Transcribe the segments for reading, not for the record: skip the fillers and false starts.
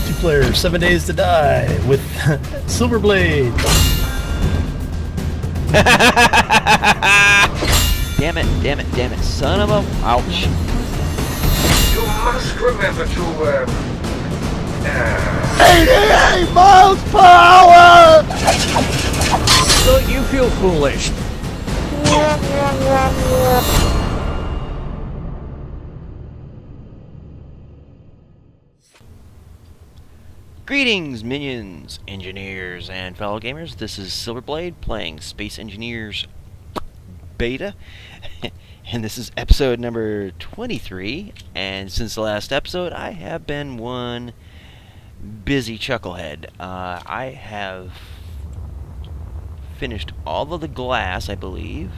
multiplayer 7 Days to Die with Silverblade. Damn it, son of a... Ouch. You must remember to, 88 miles per hour! Don't you feel foolish? Greetings, minions, engineers, and fellow gamers. This is Silverblade playing Space Engineers Beta. And this is episode number 23. And since the last episode, I have been one busy chucklehead. I have finished all of the glass, I believe.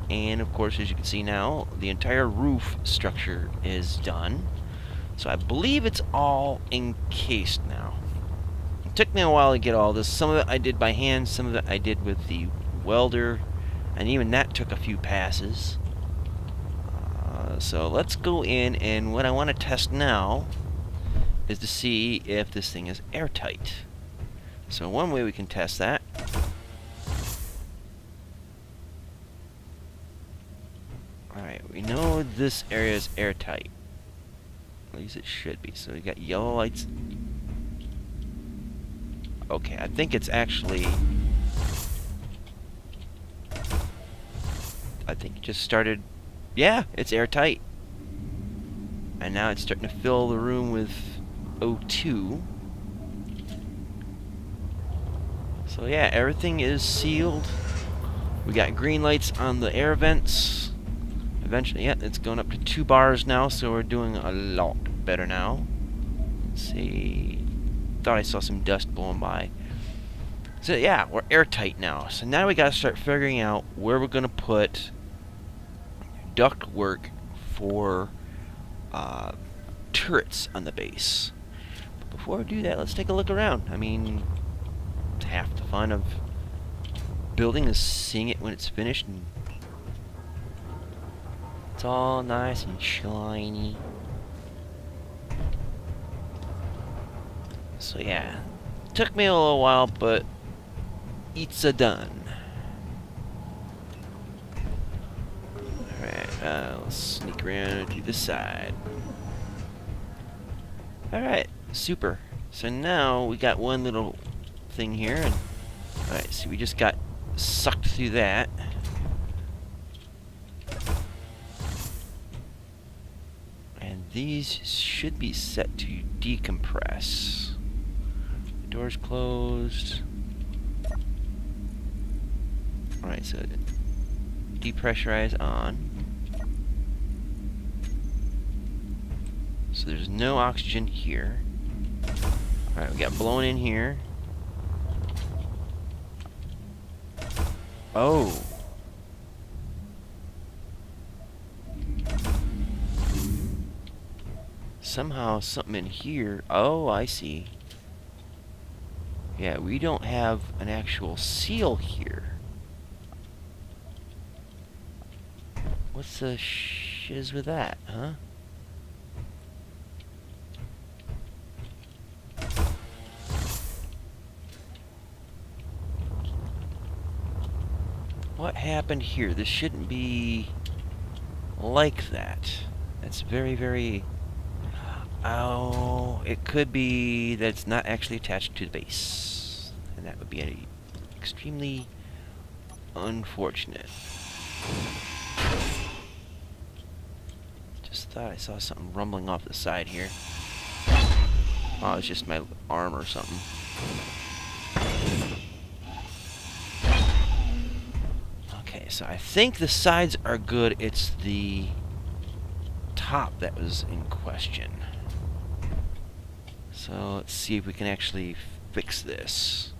And of course, as you can see now, the entire roof structure is done. So I believe it's all encased now. It took me a while to get all this. Some of it I did by hand, some of it I did with the welder, and even that took a few passes. So let's go in, and what I want to test now is to see if this thing is airtight. So one way we can test that alright, we know this area is airtight. At least it should be. So we got yellow lights. Okay, I think it's actually... I think it just started... Yeah, it's airtight. And now it's starting to fill the room with O2. So yeah, everything is sealed. We got green lights on the air vents. Eventually, yeah, it's going up to 2 bars now, so we're doing a lot better now. Let's see... Thought I saw some dust blowing by. So yeah, we're airtight now. So now we gotta start figuring out where we're gonna put duct work for turrets on the base. But before we do that, let's take a look around. I mean, half the fun of building is seeing it when it's finished, and it's all nice and shiny. So yeah, took me a little while, but it's a done. Alright, let's sneak around to the side. Alright, super. So now we got one little thing here, and alright, so we just got sucked through that. And these should be set to decompress. Doors closed. Alright, so depressurize on. So there's no oxygen here. Alright, we got blown in here. Oh. Somehow something in here. Oh, I see. Yeah, we don't have an actual seal here. What's the shiz with that, huh? What happened here? This shouldn't be like that. That's very, very... Oh, it could be that it's not actually attached to the base. And that would be extremely unfortunate. Just thought I saw something rumbling off the side here. Oh, it's just my arm or something. Okay, so I think the sides are good. It's the top that was in question. So let's see if we can actually fix this.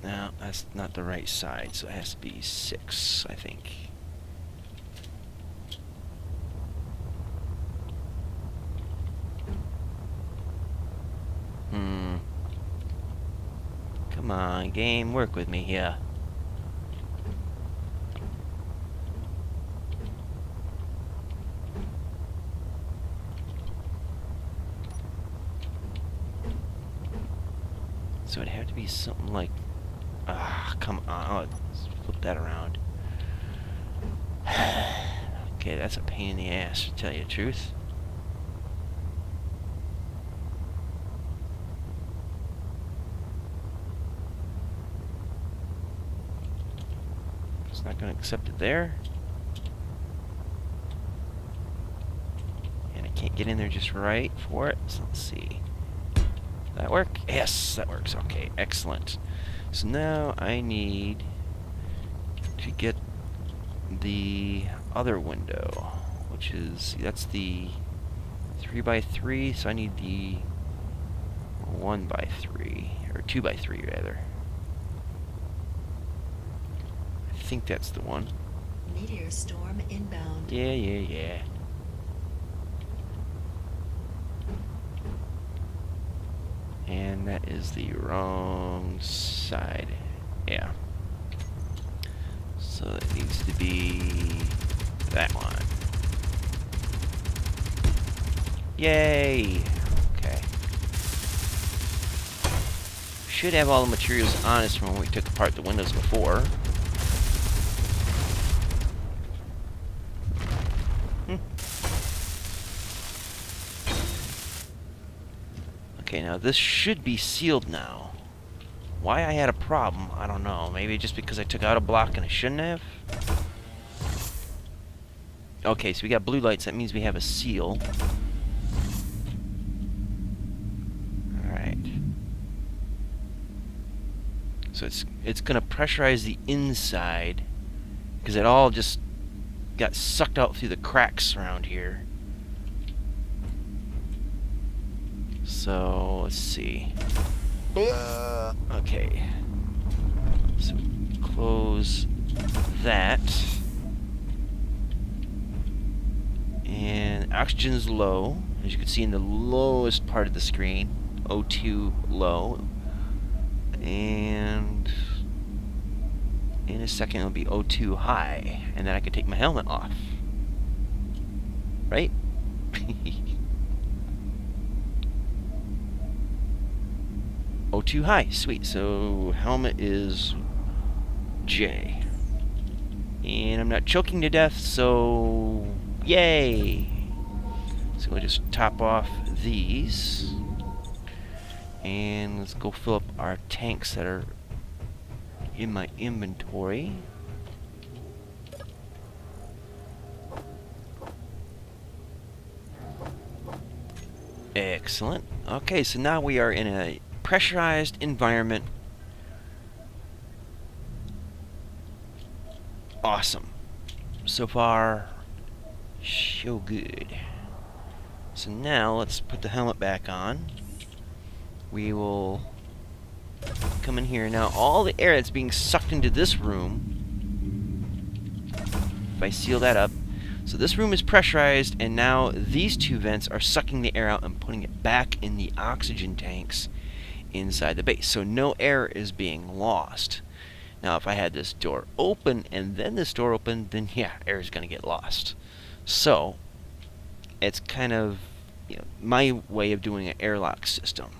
No, that's not the right side, so it has to be 6, I think. Come on, game, work with me here. So it'd have to be something like... Ah, come on. Let's flip that around. Okay, that's a pain in the ass, to tell you the truth. It's not going to accept it there. And I can't get in there just right for it. So let's see. Does that work? Yes, that works. Okay, excellent. So now I need to get the other window, which is, that's the 3x3, so I need the 1x3, or 2x3 rather. I think that's the one. Meteor storm inbound. Yeah. And that is the wrong side. Yeah. So it needs to be that one. Yay! Okay. Should have all the materials on us from when we took apart the windows before. Okay, now this should be sealed now. Why I had a problem, I don't know. Maybe just because I took out a block and I shouldn't have? Okay, so we got blue lights. That means we have a seal. Alright. So it's going to pressurize the inside, because it all just got sucked out through the cracks around here. So, let's see. Okay. So, close that. And oxygen's low, as you can see in the lowest part of the screen. O2 low. And in a second it'll be O2 high. And then I can take my helmet off. Right? O2 high, sweet. So helmet is J. And I'm not choking to death, so yay! So we'll just top off these. And let's go fill up our tanks that are in my inventory. Excellent. Okay, so now we are in a pressurized environment. Awesome. So far, so good. So now let's put the helmet back on. We will come in here. Now all the air that's being sucked into this room, if I seal that up, so this room is pressurized, and now these two vents are sucking the air out and putting it back in the oxygen tanks inside the base. So no air is being lost. Now if I had this door open and then this door open, then yeah, air is going to get lost. So it's kind of, you know, my way of doing an airlock system.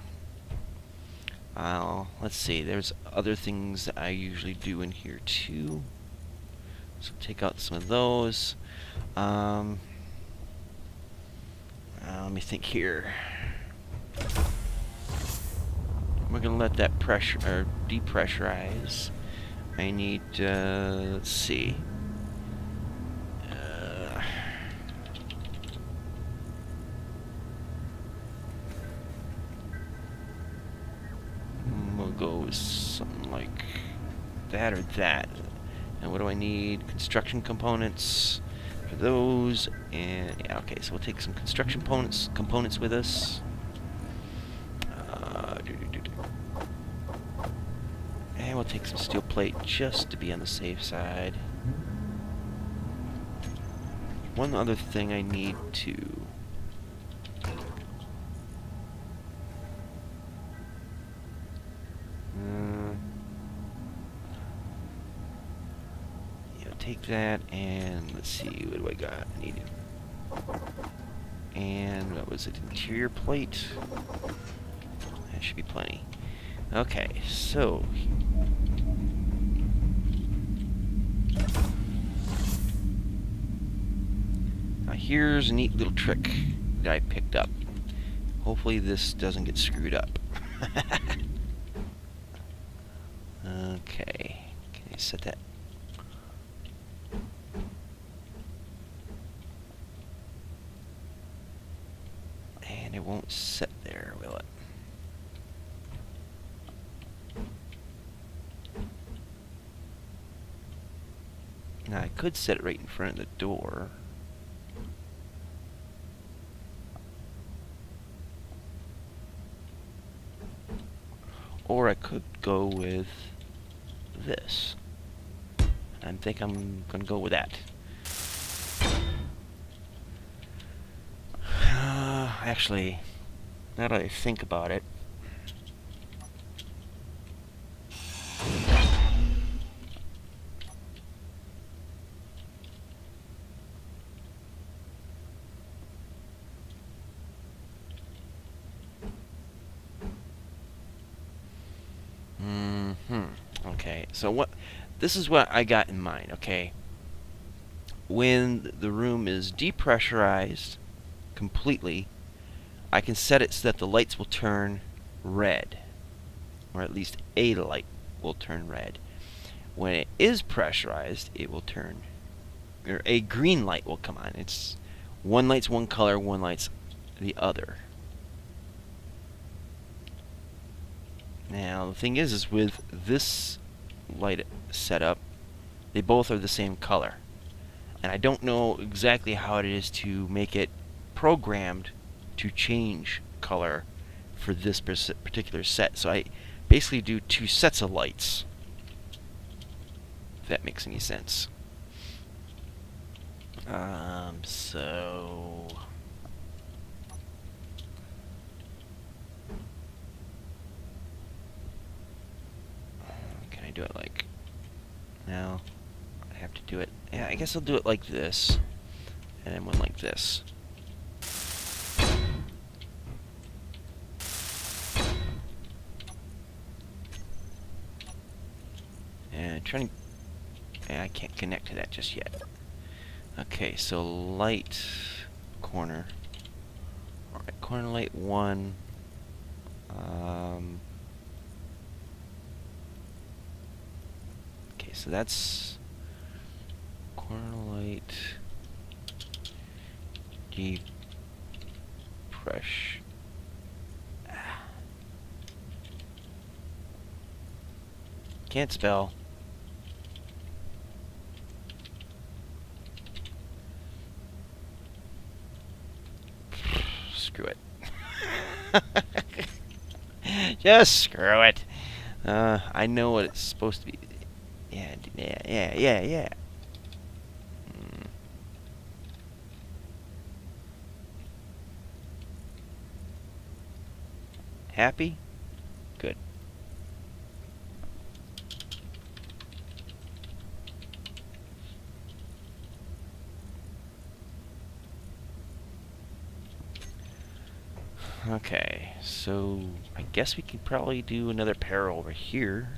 Let's see, there's other things that I usually do in here too. So take out some of those. Let me think here. We're gonna let that pressure or depressurize. I need let's see. We'll go with something like that or that. And what do I need? Construction components for those. And yeah, okay, so we'll take some construction components with us. And we'll take some steel plate just to be on the safe side. One other thing I need to take that, and let's see, what do I got? I need it. And what was it? Interior plate? That should be plenty. Okay, so now here's a neat little trick that I picked up. Hopefully this doesn't get screwed up. Okay, can I set that? And it won't set there, will it? Now I could set it right in front of the door. Or I could go with this. I think I'm gonna go with that. Actually, now that I think about it, okay, so this is what I got in mind, okay? When the room is depressurized completely, I can set it so that the lights will turn red, or at least a light will turn red. When it is pressurized, it will turn, or a green light will come on. It's one light's one color, one light's the other. Now the thing is with this light setup, they both are the same color, and I don't know exactly how it is to make it programmed to change color for this particular set. So I basically do two sets of lights, if that makes any sense. So can I do it like, no, I have to do it, yeah, I guess I'll do it like this, and then one like this. And trying to, I can't connect to that just yet. Okay, so light corner. Alright, corner light 1. Okay, so that's corner light depress. Can't spell. Screw it. Just screw it. I know what it's supposed to be. Yeah. Happy? Good. Okay, so I guess we could probably do another pair over here.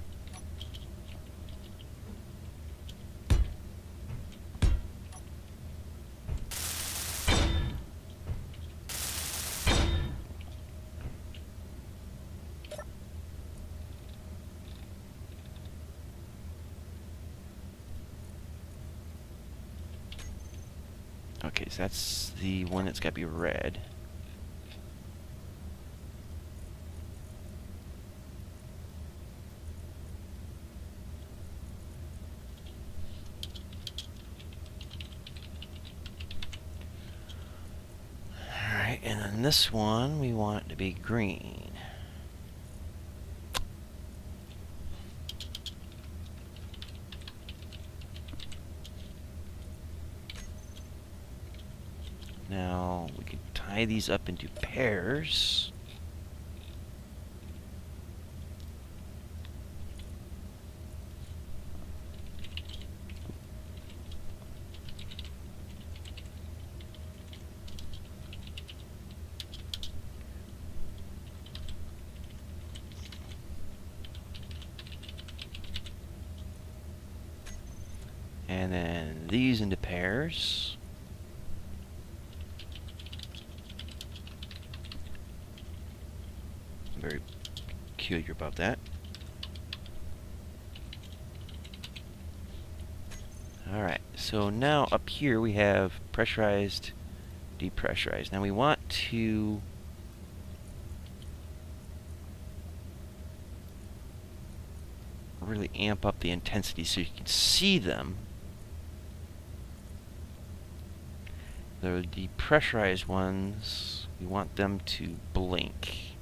Okay, so that's the one that's got to be red. Alright, and then this one, we want it to be green. Now, we could tie these up into pairs. And then these into pairs. Very peculiar about that. Alright, so now up here we have pressurized, depressurized. Now we want to really amp up the intensity so you can see them. The depressurized ones, we want them to blink.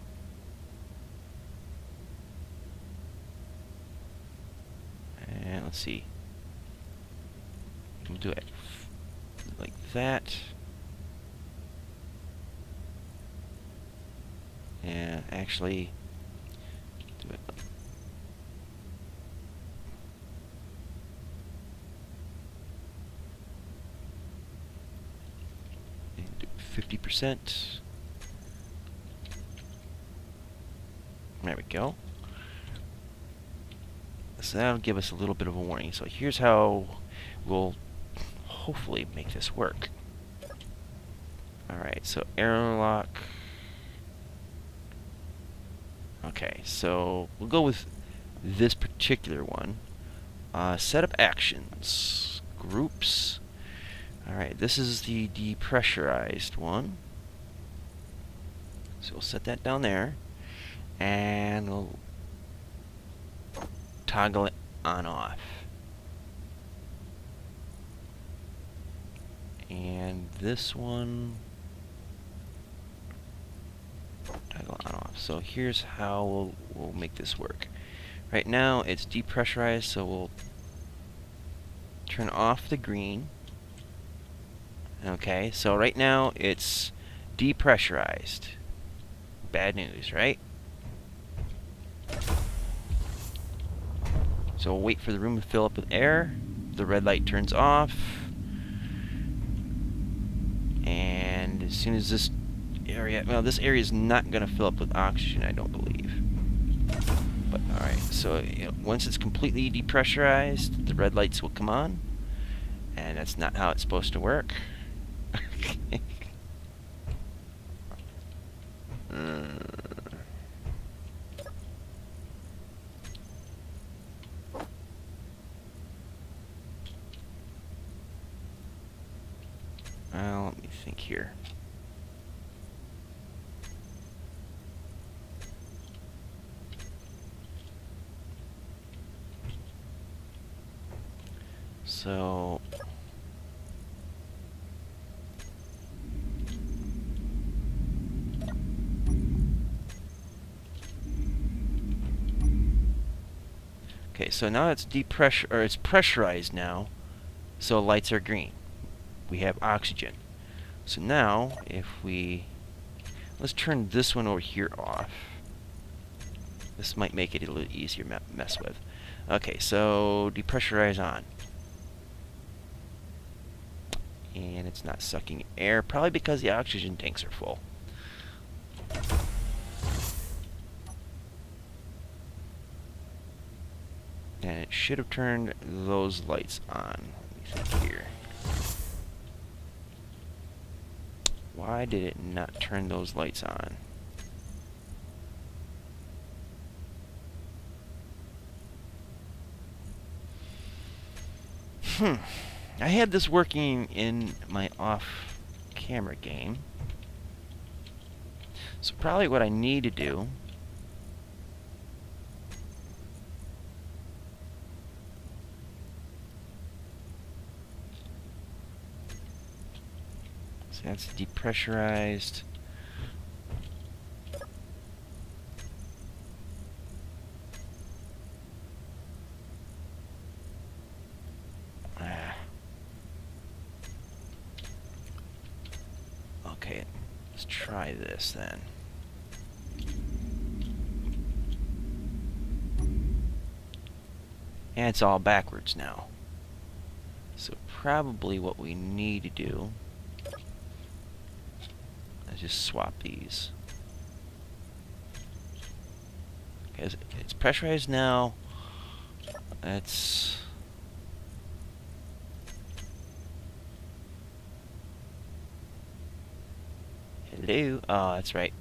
And let's see. We'll do it like that. And actually do it like and do 50%. There we go. So that'll give us a little bit of a warning. So here's how we'll hopefully make this work. Alright, so airlock. Okay, so we'll go with this particular one. Set up actions. Groups. Alright, this is the depressurized one. So we'll set that down there. And we'll toggle it on off. And this one, toggle on off. So here's how we'll make this work. Right now it's depressurized, so we'll turn off the green. Okay, so right now it's depressurized. Bad news, right? So we'll wait for the room to fill up with air. The red light turns off. And as soon as this area, well, this area is not going to fill up with oxygen, I don't believe. But alright, so you know, once it's completely depressurized, the red lights will come on. And that's not how it's supposed to work. Well, let me think here. So okay, so now it's it's pressurized now, so lights are green. We have oxygen. So now, if we let's turn this one over here off. This might make it a little easier to mess with. Okay, so depressurize on. And it's not sucking air, probably because the oxygen tanks are full. And it should have turned those lights on. Let me think here. Why did it not turn those lights on? I had this working in my off-camera game. So probably what I need to do that's depressurized. Okay, let's try this then. And it's all backwards now. So probably what we need to do is just swap these. Okay, it's pressurized now. Let's Hello? Oh, that's right.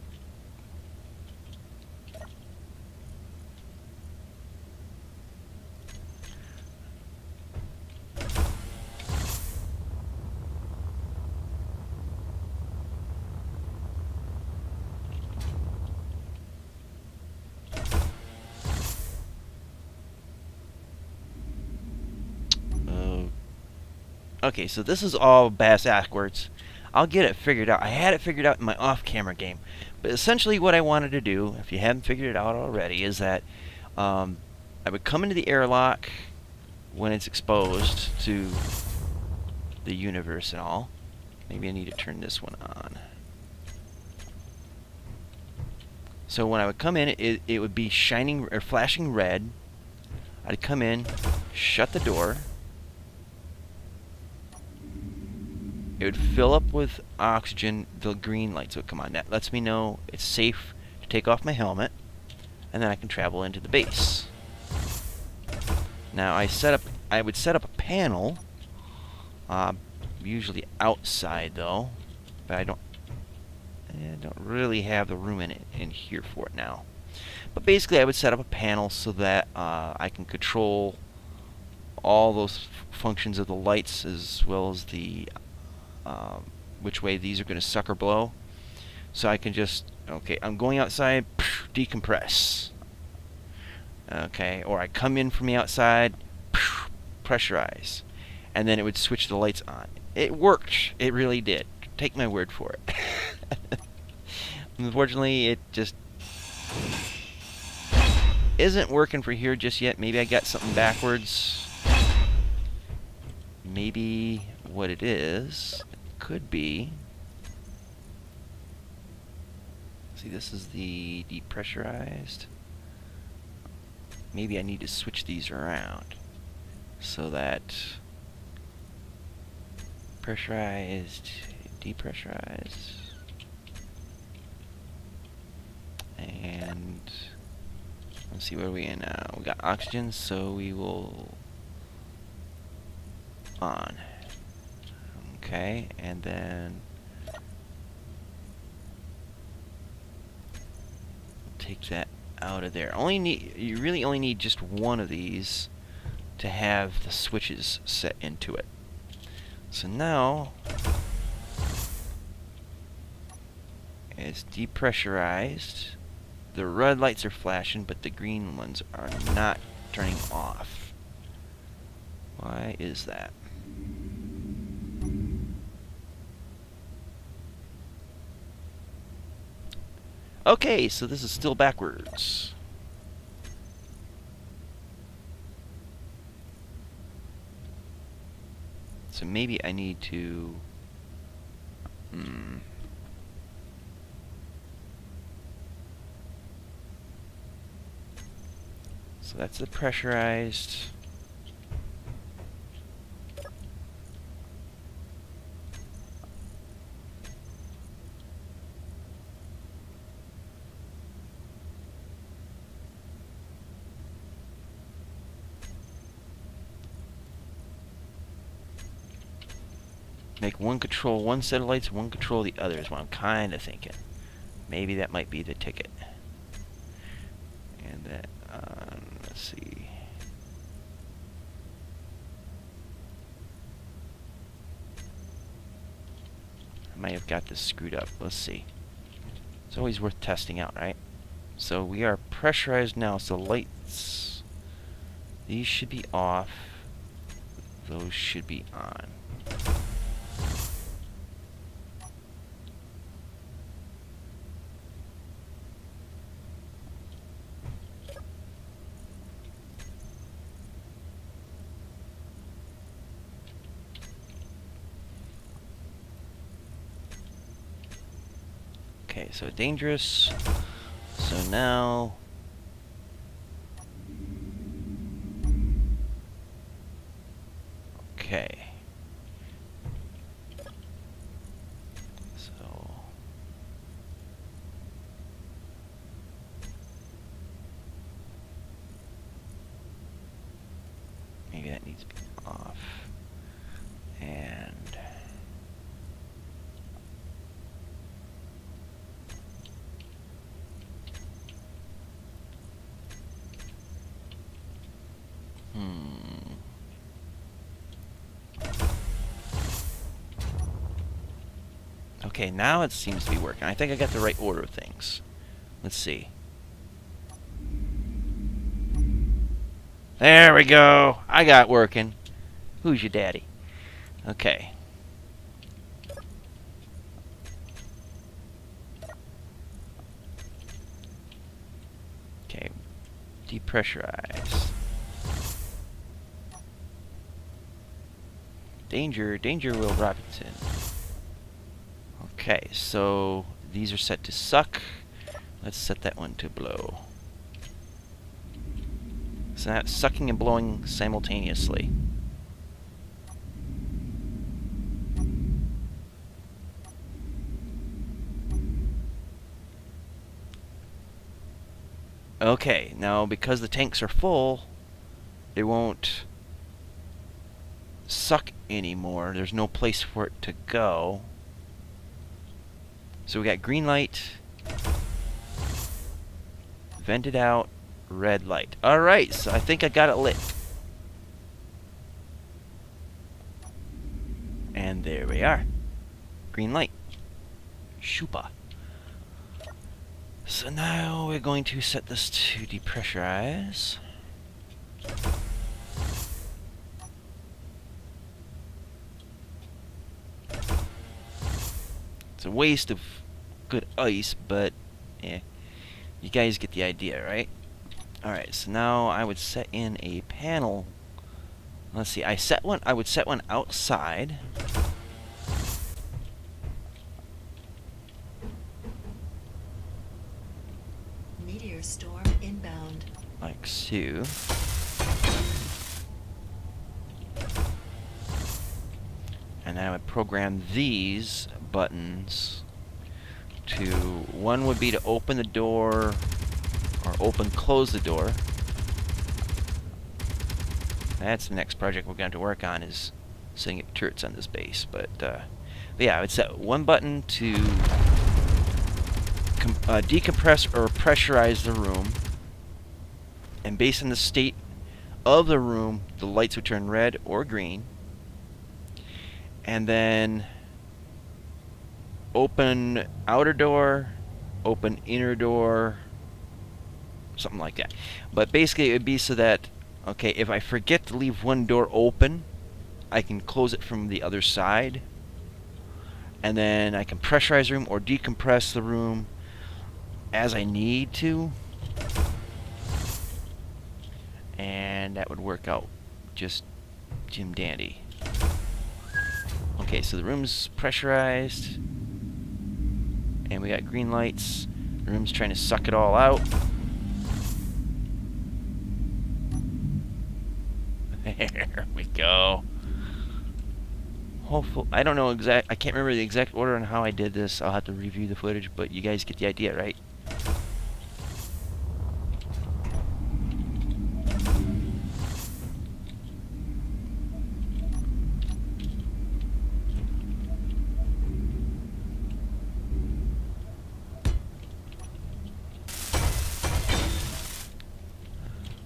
Okay, so this is all backwards. I'll get it figured out. I had it figured out in my off-camera game. But essentially what I wanted to do, if you haven't figured it out already, is that I would come into the airlock when it's exposed to the universe and all. Maybe I need to turn this one on. So when I would come in, it would be shining or flashing red. I'd come in, shut the door. It would fill up with oxygen. The green lights would come on. That lets me know it's safe to take off my helmet, and then I can travel into the base. Now I would set up a panel, usually outside though, but I don't really have the room in here for it now. But basically, I would set up a panel so that I can control all those functions of the lights, as well as the which way these are going to suck or blow. So I can just, okay, I'm going outside, decompress. Okay, or I come in from the outside, pressurize. And then it would switch the lights on. It worked. It really did. Take my word for it. Unfortunately, it just isn't working for here just yet. Maybe I got something backwards. Maybe what it is could be. See, this is the depressurized. Maybe I need to switch these around so that pressurized, depressurized, and let's see, where are we in now? We got oxygen, so we will on. Okay, and then take that out of there. You really only need just one of these to have the switches set into it. So now it's depressurized. The red lights are flashing, but the green ones are not turning off. Why is that? Okay, so this is still backwards. So maybe I need to... So that's the pressurized. Make one control one set of lights, one control the other is what I'm kind of thinking. Maybe that might be the ticket. And that, let's see. I might have got this screwed up. Let's see. It's always worth testing out, right? So we are pressurized now, so lights, these should be off. Those should be on. Okay, so dangerous. So now okay. So maybe that needs to be off. And Okay, now it seems to be working. I think I got the right order of things. Let's see. There we go. I got it working. Who's your daddy? Okay. Okay. Depressurize. Danger, danger, Will Robinson. Okay, so these are set to suck. Let's set that one to blow. So now it's sucking and blowing simultaneously. Okay, now because the tanks are full, they won't suck anymore. There's no place for it to go. So we got green light, vented out, red light. Alright, so I think I got it lit. And there we are. Green light. Shupa. So now we're going to set this to depressurize. It's a waste of good ice, but yeah, you guys get the idea, right? Alright, so now I would set in a panel. Let's see, I would set one outside. Meteor storm inbound. Like so. And then I would program these buttons to, one would be to open the door, or close the door. That's the next project we're going to work on, is setting up turrets on this base. But yeah, I would set one button to decompress or pressurize the room, and based on the state of the room, the lights would turn red or green. And then open outer door, open inner door, something like that. But basically it would be so that, okay, if I forget to leave one door open, I can close it from the other side, and then I can pressurize the room or decompress the room as I need to, and that would work out just Jim Dandy. Okay, so the room's pressurized, and we got green lights. The room's trying to suck it all out. There we go. Hopefully, I don't know I can't remember the exact order on how I did this. I'll have to review the footage, but you guys get the idea, right?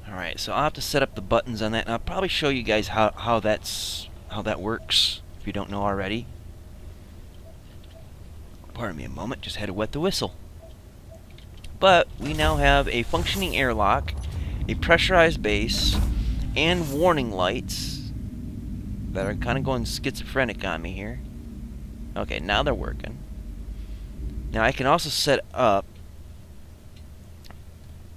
Alright, so I'll have to set up the buttons on that, and I'll probably show you guys how that works, if you don't know already. Pardon me a moment, just had to wet the whistle. But we now have a functioning airlock, a pressurized base, and warning lights that are kind of going schizophrenic on me here. Okay, now they're working. Now I can also set up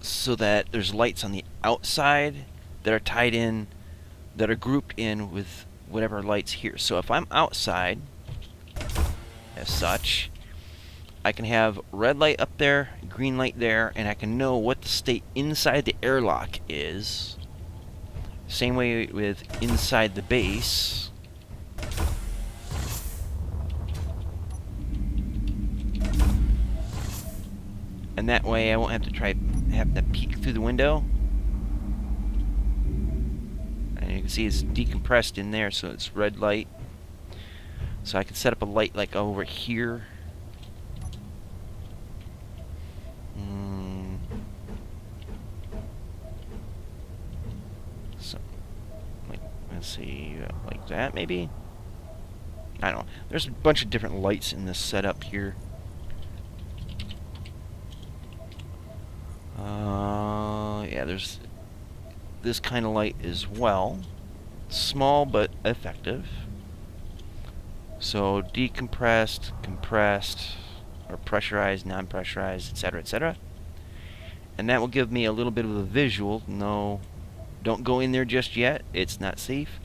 so that there's lights on the outside that are tied in, that are grouped in with whatever lights here. So if I'm outside, as such, I can have red light up there, green light there, and I can know what the state inside the airlock is. Same way with inside the base. And that way I won't have to peek through the window. And you can see it's decompressed in there, so it's red light. So I can set up a light like over here. So, let's see, like that maybe? I don't know. There's a bunch of different lights in this setup here. Yeah, there's this kind of light as well. Small but effective. So decompressed, compressed, or pressurized, non-pressurized, etc., etc. And that will give me a little bit of a visual. No, don't go in there just yet. It's not safe.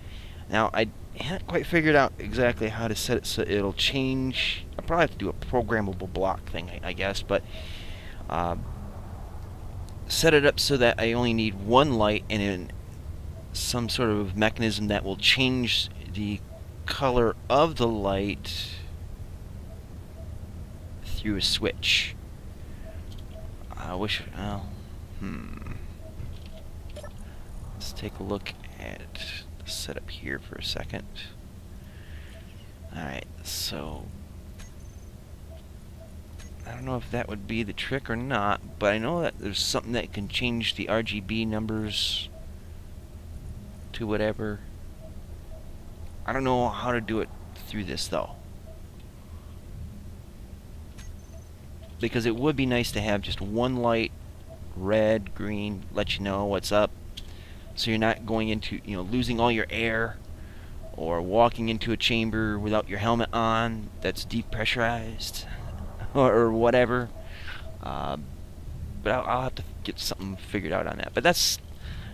Now, I haven't quite figured out exactly how to set it so it'll change. I'll probably have to do a programmable block thing, I guess, but set it up so that I only need one light and in some sort of mechanism that will change the color of the light through a switch. I wish. Let's take a look at the setup here for a second. Alright, so I don't know if that would be the trick or not, but I know that there's something that can change the RGB numbers to whatever. I don't know how to do it through this though, because it would be nice to have just one light, red, green, let you know what's up, so you're not going into, losing all your air, or walking into a chamber without your helmet on that's depressurized, or whatever. But I'll have to get something figured out on that. But that's,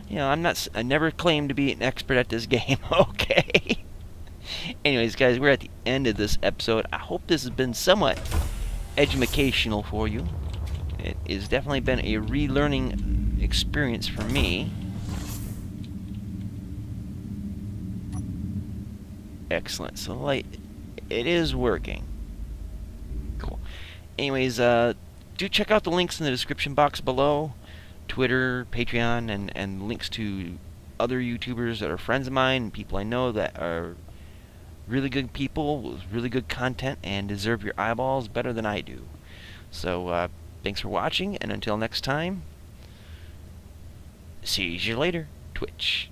I never claimed to be an expert at this game. Okay. Anyways, guys, we're at the end of this episode. I hope this has been somewhat educational for you. It has definitely been a relearning experience for me. Excellent. So the light, it is working. Cool. Anyways, do check out the links in the description box below. Twitter, Patreon, and links to other YouTubers that are friends of mine, and people I know that are really good people with really good content and deserve your eyeballs better than I do. So, thanks for watching, and until next time, see you later. Twitch.